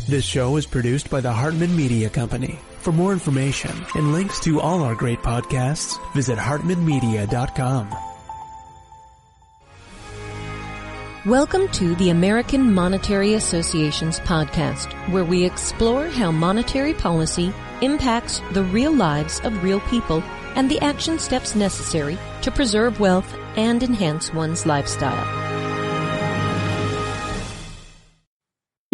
This show is produced by the Hartman Media Company. For more information and links to all our great podcasts, visit hartmanmedia.com. Welcome to the American Monetary Association's podcast, where we explore how monetary policy impacts the real lives of real people and the action steps necessary to preserve wealth and enhance one's lifestyle.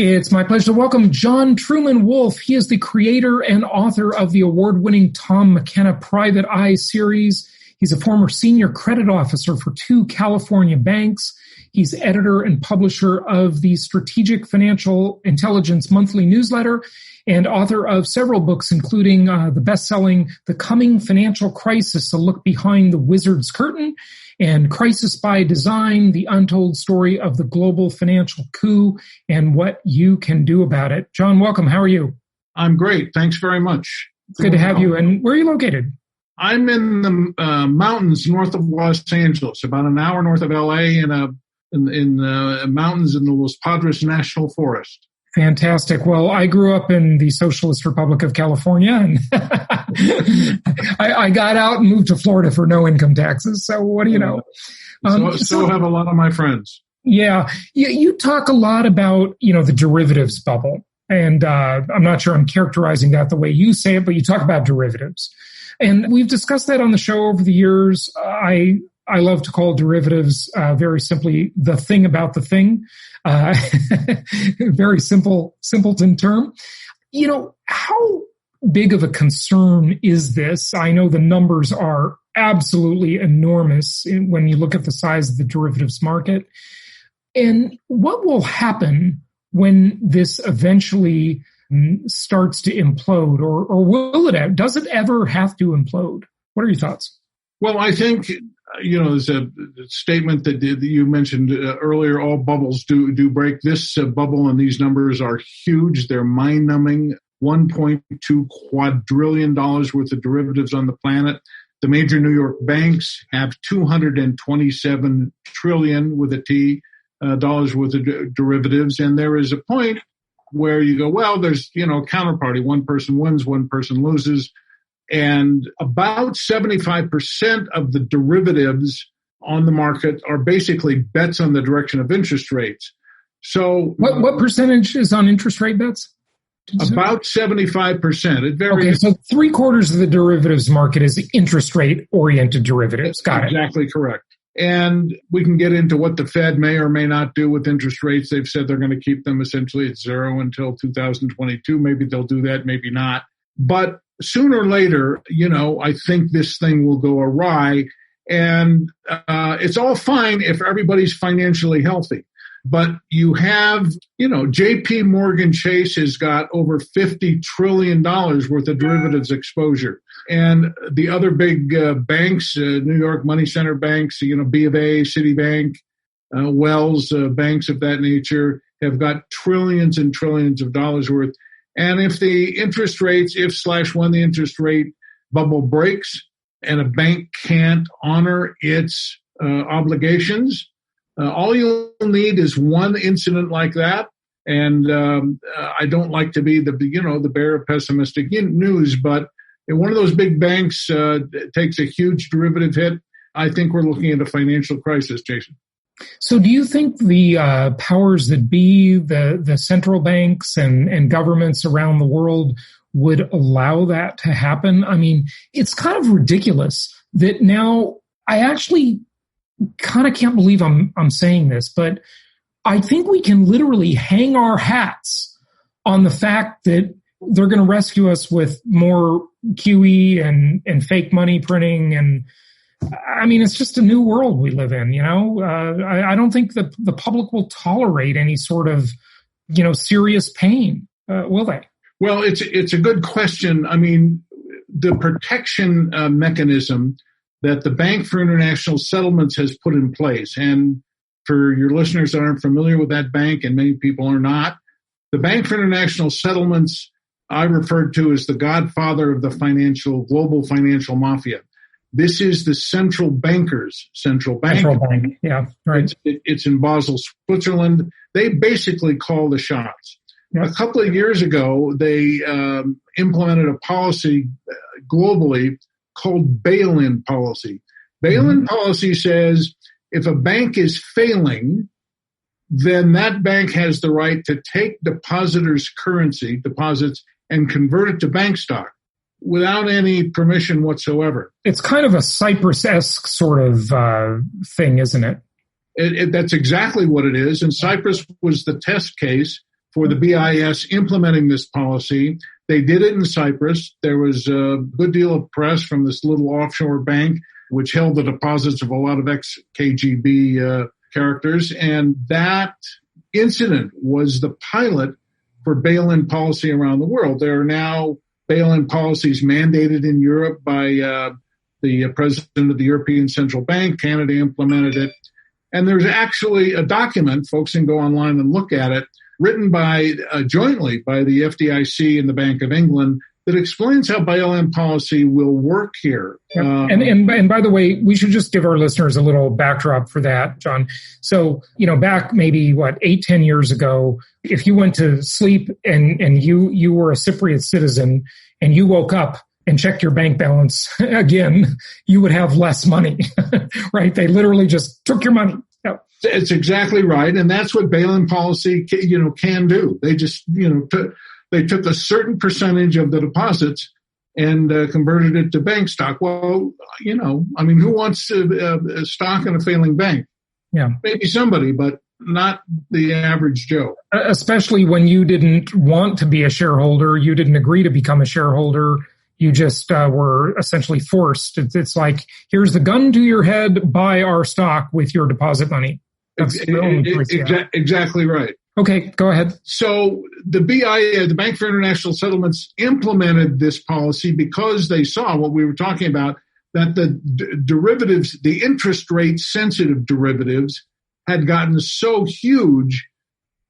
It's my pleasure to welcome John Truman Wolfe. He is the creator and author of the award-winning Tom McKenna Private Eye series. He's a former senior credit officer for 2 California banks. He's editor and publisher of the Strategic Financial Intelligence Monthly Newsletter and author of several books, including the best-selling The Coming Financial Crisis, A Look Behind the Wizard's Curtain, and Crisis by Design, The Untold Story of the Global Financial Coup and What You Can Do About It. John, welcome. How are you? I'm great. Thanks very much. Good to have you. And where are you located? I'm in the mountains north of Los Angeles, about an hour north of L.A., in the mountains in the Los Padres National Forest. Fantastic. Well, I grew up in the Socialist Republic of California, and I got out and moved to Florida for no income taxes. So what do you know? So have a lot of my friends. Yeah. You talk a lot about, the derivatives bubble. And I'm not sure I'm characterizing that the way you say it, but you talk about derivatives. And we've discussed that on the show over the years. I love to call derivatives very simply the thing about the thing. Very simpleton term. How big of a concern is this? I know the numbers are absolutely enormous when you look at the size of the derivatives market. And what will happen when this eventually starts to implode, or will it? Does it ever have to implode? What are your thoughts? Well, I think, there's a statement that you mentioned earlier, all bubbles do break. This bubble and these numbers are huge. They're mind-numbing. $1.2 quadrillion worth of derivatives on the planet. The major New York banks have $227 trillion with a T dollars worth of derivatives. And there is a point where you go, well, there's, counterparty. One person wins, one person loses. And about 75% of the derivatives on the market are basically bets on the direction of interest rates. So what percentage is on interest rate bets? About 75%. It varies. Okay, so 3/4 of the derivatives market is interest rate oriented derivatives. Got it. Exactly correct. And we can get into what the Fed may or may not do with interest rates. They've said they're going to keep them essentially at zero until 2022. Maybe they'll do that, maybe not. But sooner or later, I think this thing will go awry. And it's all fine if everybody's financially healthy. But you have, J.P. Morgan Chase has got over $50 trillion worth of derivatives exposure. And the other big banks, New York Money Center banks, B of A, Citibank, Wells, banks of that nature, have got trillions and trillions of dollars worth. And if the interest rates, when the interest rate bubble breaks and a bank can't honor its obligations, all you'll need is one incident like that. And I don't like to be the bearer of pessimistic news, but if one of those big banks takes a huge derivative hit, I think we're looking at a financial crisis, Jason. So do you think the powers that be, the central banks and governments around the world would allow that to happen? I mean, it's kind of ridiculous that now I actually kind of can't believe I'm saying this, but I think we can literally hang our hats on the fact that they're going to rescue us with more QE and fake money printing. And I mean, it's just a new world we live in, I don't think that the public will tolerate any sort of, serious pain, will they? Well, it's a good question. I mean, the protection mechanism that the Bank for International Settlements has put in place, and for your listeners that aren't familiar with that bank, and many people are not, the Bank for International Settlements I referred to as the godfather of the global financial mafia. This is the central bankers' central bank. Central bank, yeah, right. It's in Basel, Switzerland. They basically call the shots. A couple of years ago, they implemented a policy globally called bail-in policy. Bail-in policy says if a bank is failing, then that bank has the right to take depositors' currency, deposits, and convert it to bank stock without any permission whatsoever. It's kind of a Cyprus-esque sort of thing, isn't it? That's exactly what it is. And Cyprus was the test case for the BIS implementing this policy. They did it in Cyprus. There was a good deal of press from this little offshore bank, which held the deposits of a lot of ex-KGB characters. And that incident was the pilot for bail-in policy around the world. There are now bail-in policies mandated in Europe by the president of the European Central Bank. Canada implemented it. And there's actually a document, folks can go online and look at it, written by jointly by the FDIC and the Bank of England that explains how bail-in policy will work here. And by the way, we should just give our listeners a little backdrop for that, John. So, back maybe 8-10 years ago, if you went to sleep and you were a Cypriot citizen and you woke up and checked your bank balance again, you would have less money, right? They literally just took your money. Yep. It's exactly right. And that's what bail-in policy, can do. They just, they took a certain percentage of the deposits and converted it to bank stock. Well, who wants a stock in a failing bank? Yeah. Maybe somebody, but not the average Joe. Especially when you didn't want to be a shareholder, you didn't agree to become a shareholder. You just were essentially forced. It's like, here's the gun to your head, buy our stock with your deposit money. That's exactly right. Okay, go ahead. So the BIA, the Bank for International Settlements, implemented this policy because they saw what we were talking about, that the derivatives, the interest rate sensitive derivatives, had gotten so huge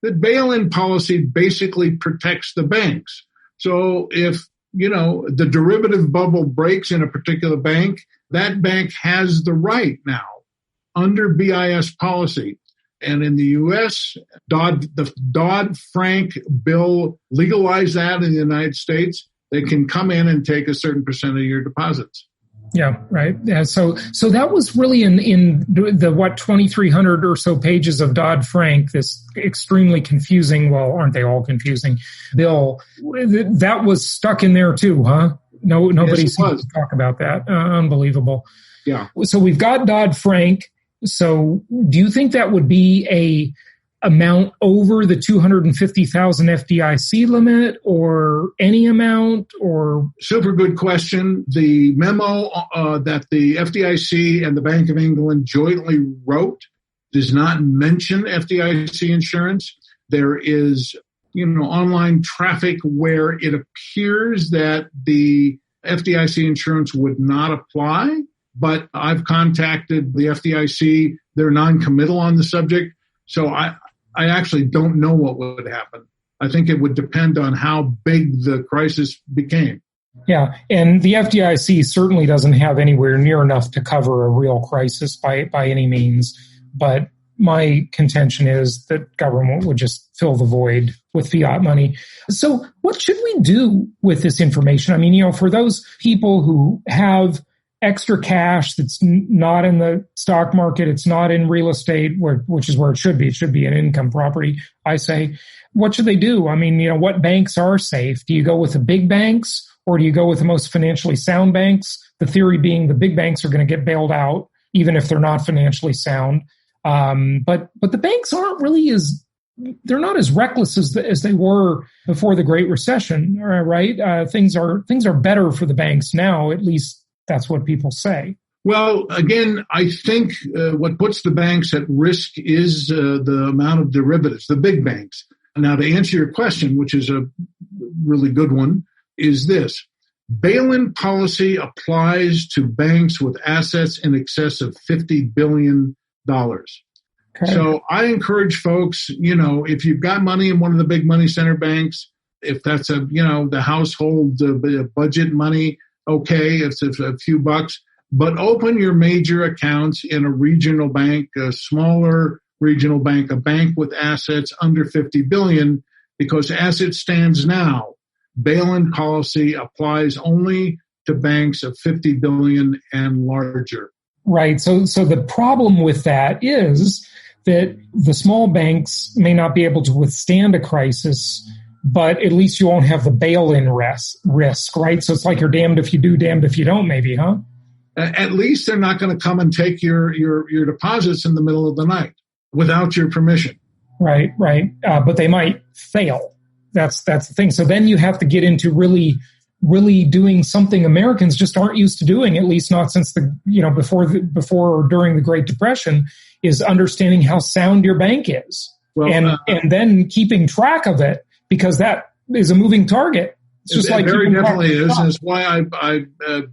that bail-in policy basically protects the banks. So if the derivative bubble breaks in a particular bank, that bank has the right now under BIS policy. And in the U.S., the Dodd-Frank bill legalized that in the United States. They can come in and take a certain percent of your deposits. Yeah, right. Yeah, so that was really in the 2,300 or so pages of Dodd-Frank, this extremely confusing, well, aren't they all confusing, bill, that was stuck in there too, huh? Nobody seems to talk about that. Unbelievable. Yeah. So we've got Dodd-Frank. So do you think that would be a amount over the 250,000 FDIC limit, or any amount, or? Super good question. The memo that the FDIC and the Bank of England jointly wrote does not mention FDIC insurance. There is, online traffic where it appears that the FDIC insurance would not apply, but I've contacted the FDIC. They're non-committal on the subject. So I actually don't know what would happen. I think it would depend on how big the crisis became. Yeah, and the FDIC certainly doesn't have anywhere near enough to cover a real crisis by any means. But my contention is that government would just fill the void with fiat money. So what should we do with this information? I mean, for those people who have extra cash that's not in the stock market, it's not in real estate, which is where it should be. It should be an income property, I say. What should they do? I mean, what banks are safe? Do you go with the big banks, or do you go with the most financially sound banks? The theory being the big banks are going to get bailed out, even if they're not financially sound. But the banks aren't really they're not as reckless as they were before the Great Recession, right? Things are better for the banks now, at least. That's what people say. Well, again, I think what puts the banks at risk is the amount of derivatives, the big banks. Now, to answer your question, which is a really good one, is this. Bail-in policy applies to banks with assets in excess of $50 billion. Okay. So I encourage folks, if you've got money in one of the big money center banks, if that's the household budget money, okay, it's a few bucks, but open your major accounts in a regional bank, a smaller regional bank, a bank with assets under $50 billion, because as it stands now, bail-in policy applies only to banks of 50 billion and larger. Right. So the problem with that is that the small banks may not be able to withstand a crisis, but at least you won't have the bail-in risk, right? So it's like you're damned if you do, damned if you don't, maybe, huh? At least they're not going to come and take your deposits in the middle of the night without your permission. Right. But they might fail. That's the thing. So then you have to get into really doing something Americans just aren't used to doing, at least not since before or during the Great Depression, is understanding how sound your bank is. Well, and then keeping track of it, because that is a moving target. It's just like very definitely is. That's why I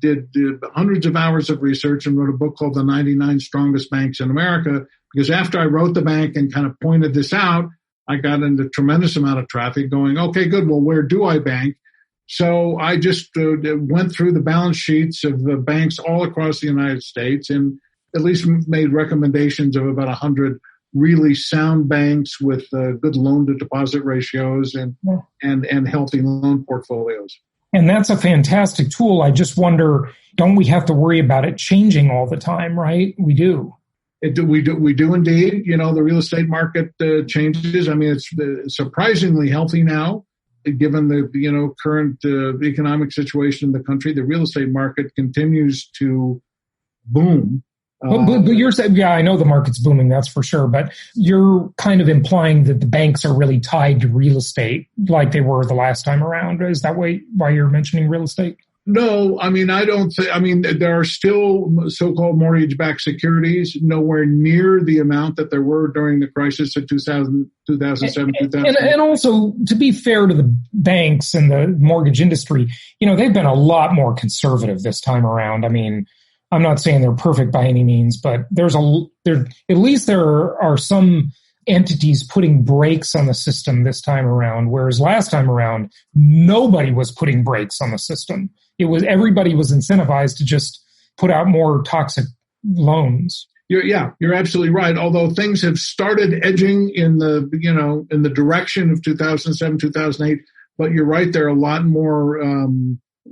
did hundreds of hours of research and wrote a book called The 99 Strongest Banks in America, because after I wrote the bank and kind of pointed this out, I got into a tremendous amount of traffic going, okay, good, well, where do I bank? So I just went through the balance sheets of the banks all across the United States and at least made recommendations of about 100 really sound banks with good loan-to-deposit ratios and healthy loan portfolios. And that's a fantastic tool. I just wonder, don't we have to worry about it changing all the time, right? We do. We do indeed. The real estate market changes. I mean, it's surprisingly healthy now, given the current economic situation in the country. The real estate market continues to boom. But you're saying, yeah, I know the market's booming, that's for sure. But you're kind of implying that the banks are really tied to real estate like they were the last time around. Is that why you're mentioning real estate? No, I mean, I don't think, there are still so-called mortgage-backed securities, nowhere near the amount that there were during the crisis of 2007, 2008. And also, to be fair to the banks and the mortgage industry, they've been a lot more conservative this time around. I mean, I'm not saying they're perfect by any means, but there are some entities putting brakes on the system this time around, whereas last time around, nobody was putting brakes on the system. Everybody was incentivized to just put out more toxic loans. You're absolutely right. Although things have started edging in the direction of 2007, 2008, but you're right, there are a lot more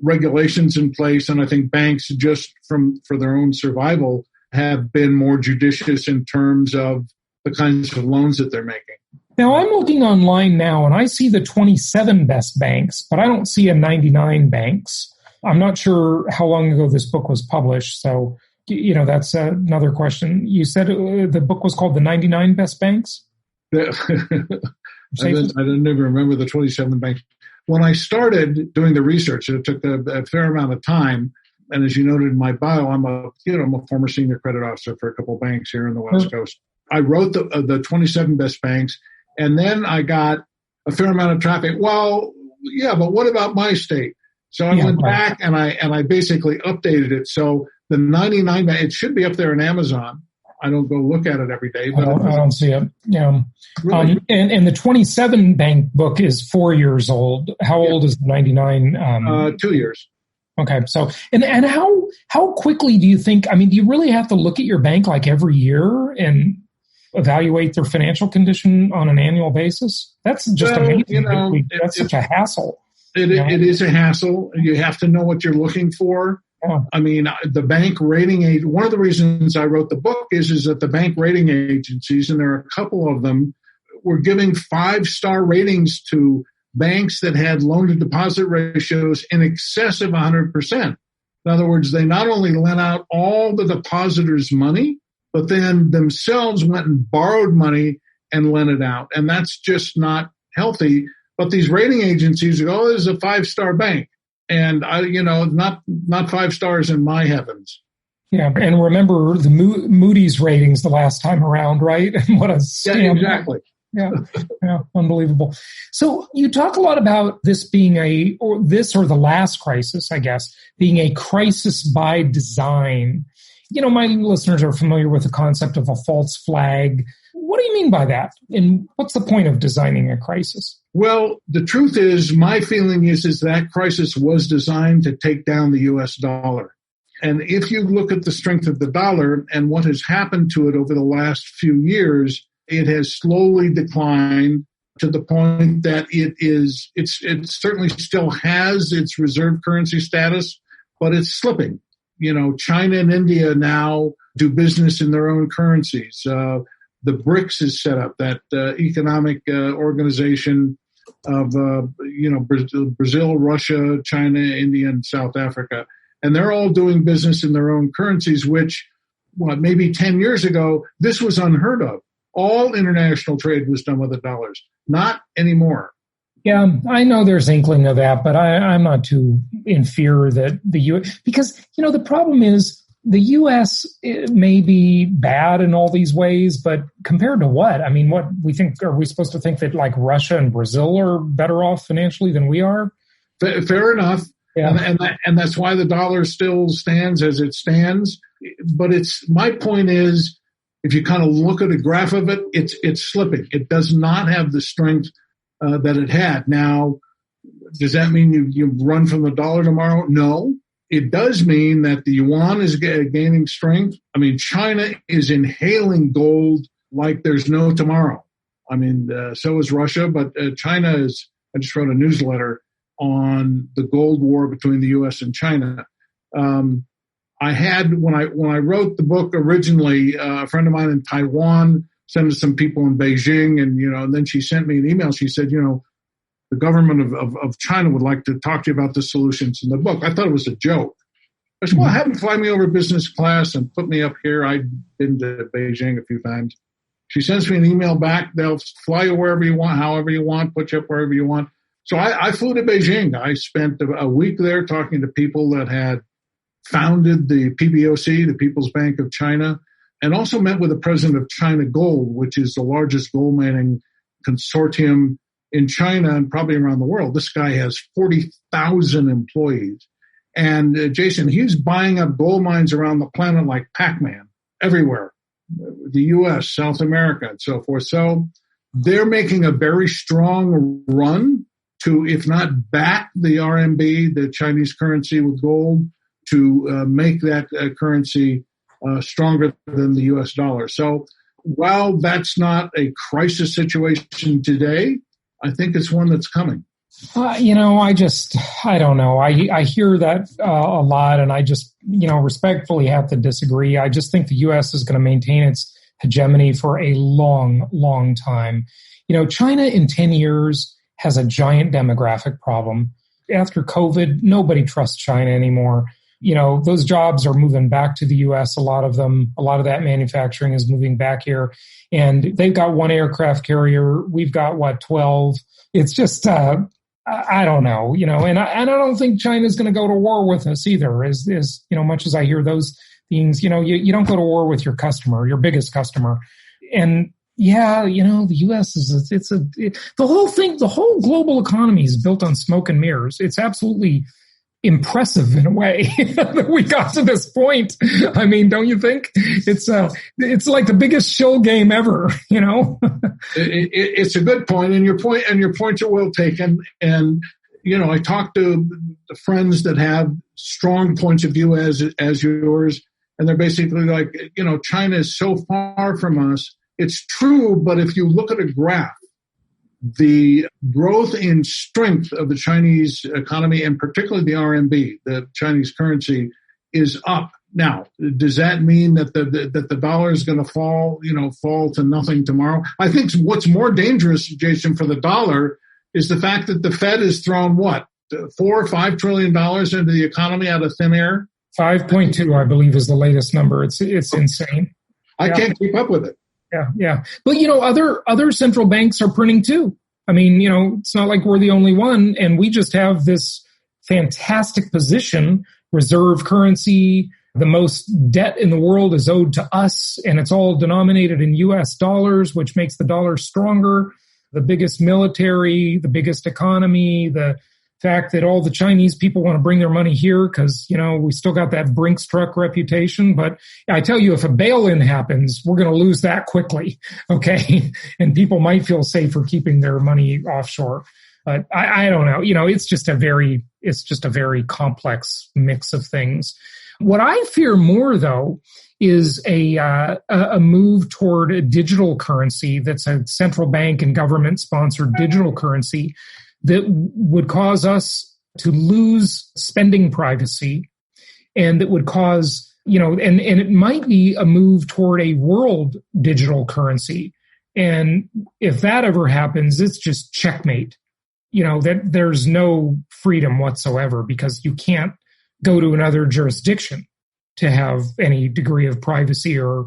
regulations in place, and I think banks, just for their own survival, have been more judicious in terms of the kinds of loans that they're making. Now, I'm looking online now, and I see the 27 best banks, but I don't see a 99 banks. I'm not sure how long ago this book was published, so that's another question. You said the book was called The 99 Best Banks? I didn't even remember the 27 banks. When I started doing the research, it took a fair amount of time. And as you noted in my bio, I'm a former senior credit officer for a couple of banks here in the West Coast. I wrote the 27 best banks, and then I got a fair amount of traffic. Well, yeah, but what about my state? So I went back and I basically updated it. So the 99, it should be up there in Amazon. I don't go look at it every day. But I don't see it. Yeah. Really? And the 27 bank book is 4 years old. How old is the 99? 2 years. Okay. So, and how quickly do you think, do you really have to look at your bank like every year and evaluate their financial condition on an annual basis? That's just amazing. That's such a hassle. It is a hassle. You have to know what you're looking for. Yeah. The bank rating one of the reasons I wrote the book is that the bank rating agencies, and there are a couple of them, were giving 5-star ratings to banks that had loan-to-deposit ratios in excess of 100%. In other words, they not only lent out all the depositors' money, but then themselves went and borrowed money and lent it out. And that's just not healthy. But these rating agencies go, this is a 5-star bank. And not 5 stars in my heavens. Yeah, and remember the Moody's ratings the last time around, right? What a scam. Yeah, exactly. Yeah, unbelievable. So you talk a lot about this being or the last crisis, I guess, being a crisis by design. My listeners are familiar with the concept of a false flag. What do you mean by that? And what's the point of designing a crisis? Well, the truth is, my feeling is that crisis was designed to take down the U.S. dollar. And if you look at the strength of the dollar and what has happened to it over the last few years, it has slowly declined to the point that it certainly still has its reserve currency status, but it's slipping. China and India now do business in their own currencies. The BRICS is set up, that economic organization of Brazil, Russia, China, India, and South Africa. And they're all doing business in their own currencies, which maybe 10 years ago, this was unheard of. All international trade was done with the dollars. Not anymore. Yeah, I know there's inkling of that, but I'm not too in fear that the U.S. Because, the problem is the U.S. may be bad in all these ways, but compared to what? I mean, what we think, are we supposed to think that like Russia and Brazil are better off financially than we are? Fair enough. Yeah. And that's why the dollar still stands as it stands. But my point is, if you kind of look at a graph of it, it's slipping. It does not have the strength that it had. Now, does that mean you run from the dollar tomorrow? No. It does mean that the yuan is gaining strength. I mean, China is inhaling gold like there's no tomorrow. I mean, so is Russia, but China is. I just wrote a newsletter on the gold war between the U.S. and China. I had, when I wrote the book originally, a friend of mine in Taiwan sent it to some people in Beijing, and then she sent me an email. She said, the government of China would like to talk to you about the solutions in the book. I thought it was a joke. I said, well, have them fly me over business class and put me up here. I've been to Beijing a few times. She sends me an email back. They'll fly you wherever you want, however you want, put you up wherever you want. So I flew to Beijing. I spent a week there talking to people that had founded the PBOC, the People's Bank of China, and also met with the president of China Gold, which is the largest gold mining consortium in China and probably around the world. This guy has 40,000 employees. And Jason, he's buying up gold mines around the planet like Pac-Man, everywhere, the U.S., South America, and so forth. So they're making a very strong run to, if not back the RMB, the Chinese currency with gold, to make that currency stronger than the U.S. dollar. So while that's not a crisis situation today, I think it's one that's coming. I don't know. I hear that a lot, and I just, respectfully have to disagree. I just think the U.S. is going to maintain its hegemony for a long, long time. China in 10 years has a giant demographic problem. After COVID, nobody trusts China anymore. Those jobs are moving back to the U.S. A lot of that manufacturing is moving back here. And they've got one aircraft carrier. We've got, 12? It's just, I don't know, and I don't think China's going to go to war with us either, as much as I hear those things, you don't go to war with your customer, your biggest customer. And yeah, the U.S. the whole global economy is built on smoke and mirrors. It's absolutely impressive in a way that we got to this point. I mean, don't you think? It's like the biggest shill game ever, It's a good point, and your points are well taken. And I talk to the friends that have strong points of view as yours, and they're basically like, China is so far from us. It's true, but if you look at a graph, the growth in strength of the Chinese economy, and particularly the RMB, the Chinese currency, is up. Now, does that mean that the dollar is going to fall to nothing tomorrow? I think what's more dangerous, Jason, for the dollar is the fact that the Fed has thrown $4 or $5 trillion into the economy out of thin air. 5.2, I believe, is the latest number. It's insane. I can't keep up with it. Yeah. But, other central banks are printing too. I mean, it's not like we're the only one, and we just have this fantastic position, reserve currency. The most debt in the world is owed to us, and it's all denominated in U.S. dollars, which makes the dollar stronger. The biggest military, the biggest economy, the fact that all the Chinese people want to bring their money here because, we still got that Brinks truck reputation. But I tell you, if a bail-in happens, we're going to lose that quickly, okay? And people might feel safer keeping their money offshore. But I don't know. It's just a very complex mix of things. What I fear more, though, is a move toward a digital currency that's a central bank and government-sponsored digital currency that would cause us to lose spending privacy, and that would cause, and it might be a move toward a world digital currency. And if that ever happens, it's just checkmate. That there's no freedom whatsoever, because you can't go to another jurisdiction to have any degree of privacy or,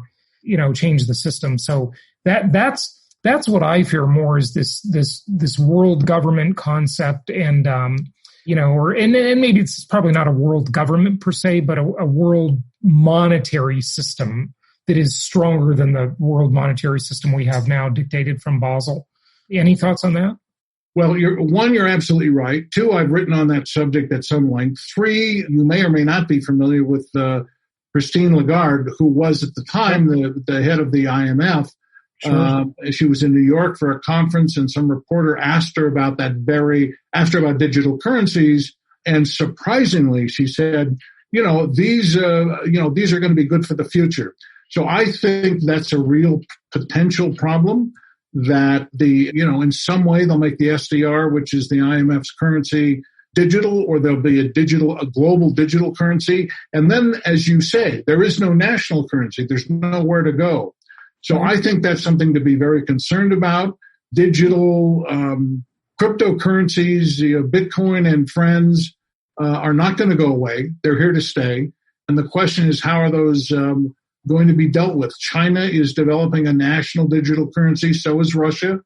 change the system. So that's what I fear more, is this world government concept, and and maybe it's probably not a world government per se, but a world monetary system that is stronger than the world monetary system we have now, dictated from Basel. Any thoughts on that? Well, you're absolutely right. 2, I've written on that subject at some length. 3, you may or may not be familiar with Christine Lagarde, who was at the time the head of the IMF. Sure. She was in New York for a conference, and some reporter asked her about digital currencies, and surprisingly, she said, these are going to be good for the future. So I think that's a real potential problem, that in some way they'll make the SDR, which is the IMF's currency, digital, or there'll be a global digital currency. And then, as you say, there is no national currency. There's nowhere to go. So I think that's something to be very concerned about. Digital cryptocurrencies, Bitcoin and friends are not going to go away. They're here to stay. And the question is, how are those going to be dealt with? China is developing a national digital currency. So is Russia.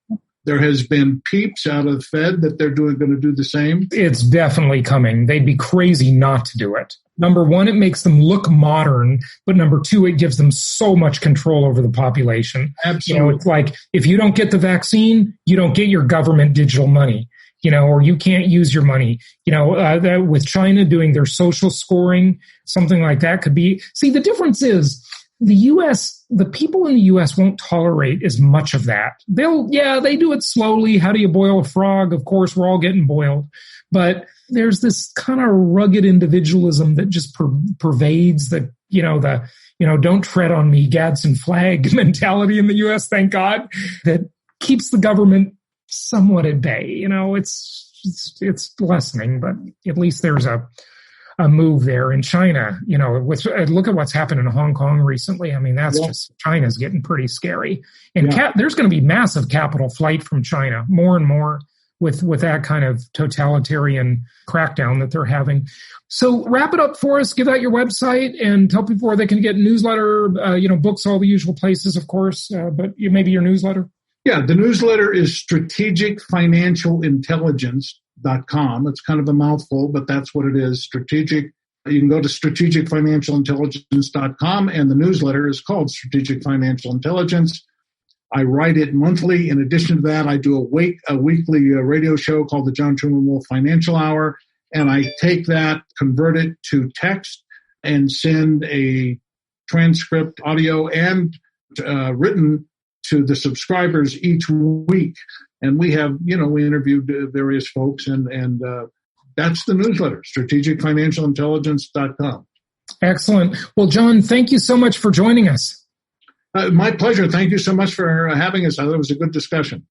There has been peeps out of the Fed that they're going to do the same. It's definitely coming. They'd be crazy not to do it. Number one, it makes them look modern, but number 2, it gives them so much control over the population. Absolutely. It's like, if you don't get the vaccine, you don't get your government digital money, or you can't use your money. With China doing their social scoring, something like that could be. See, the difference is, the people in the U.S. won't tolerate as much of that. They do it slowly. How do you boil a frog? Of course, we're all getting boiled. But there's this kind of rugged individualism that just pervades the don't tread on me, Gadsden flag mentality in the U.S., thank God, that keeps the government somewhat at bay. It's lessening, but at least there's a move there. In China, look at what's happened in Hong Kong recently. I mean, just China's getting pretty scary. And there's going to be massive capital flight from China, more and more, with that kind of totalitarian crackdown that they're having. So wrap it up for us. Give out your website and tell people where they can get newsletter, books, all the usual places, of course, but maybe your newsletter. Yeah, the newsletter is strategicfinancialintelligence.com. It's kind of a mouthful, but that's what it is. You can go to strategicfinancialintelligence.com, and the newsletter is called Strategic Financial Intelligence. I write it monthly. In addition to that, I do a weekly radio show called the John Truman Wolfe Financial Hour, and I take that, convert it to text, and send a transcript, audio, and written to the subscribers each week. And we have, we interviewed various folks, and that's the newsletter, strategicfinancialintelligence.com. Excellent. Well, John, thank you so much for joining us. My pleasure. Thank you so much for having us. I thought it was a good discussion.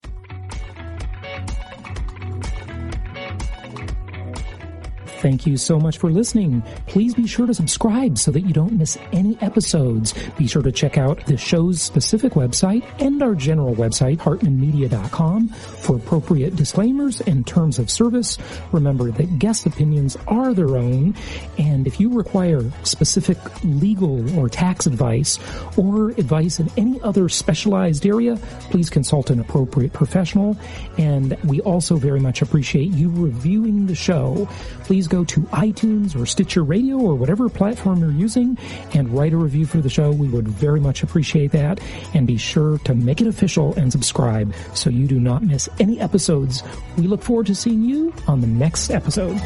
Thank you so much for listening. Please be sure to subscribe so that you don't miss any episodes. Be sure to check out the show's specific website and our general website, hartmanmedia.com, for appropriate disclaimers and terms of service. Remember that guest opinions are their own, and if you require specific legal or tax advice or advice in any other specialized area, please consult an appropriate professional. And we also very much appreciate you reviewing the show. Please go to iTunes or Stitcher Radio or whatever platform you're using and write a review for the show. We would very much appreciate that. And be sure to make it official and subscribe so you do not miss any episodes. We look forward to seeing you on the next episode.